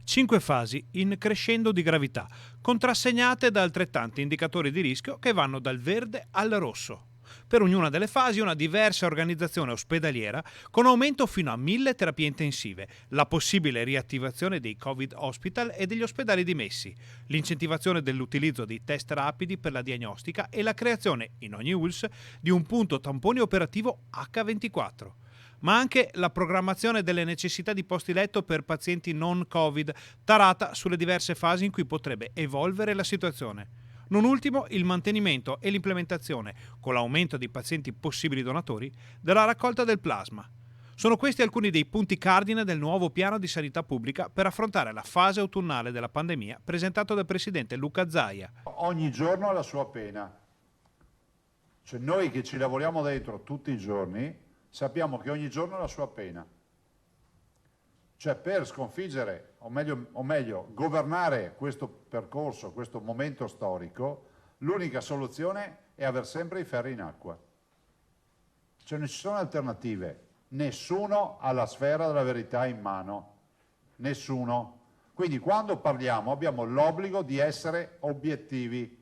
5 fasi in crescendo di gravità, contrassegnate da altrettanti indicatori di rischio che vanno dal verde al rosso. Per ognuna delle fasi una diversa organizzazione ospedaliera con aumento fino a 1000 terapie intensive, la possibile riattivazione dei Covid hospital e degli ospedali dimessi, l'incentivazione dell'utilizzo di test rapidi per la diagnostica e la creazione, in ogni ULSS, di un punto tampone operativo H24. Ma anche la programmazione delle necessità di posti letto per pazienti non Covid, tarata sulle diverse fasi in cui potrebbe evolvere la situazione. Non ultimo il mantenimento e l'implementazione, con l'aumento dei pazienti possibili donatori, della raccolta del plasma. Sono questi alcuni dei punti cardine del nuovo piano di sanità pubblica per affrontare la fase autunnale della pandemia presentato dal presidente Luca Zaia. Ogni giorno ha la sua pena. Cioè noi che ci lavoriamo dentro tutti i giorni sappiamo che ogni giorno ha la sua pena. Cioè per sconfiggere, o meglio, governare questo percorso, questo momento storico, l'unica soluzione è avere sempre i ferri in acqua. Cioè non ci sono alternative. Nessuno ha la sfera della verità in mano. Nessuno. Quindi quando parliamo abbiamo l'obbligo di essere obiettivi.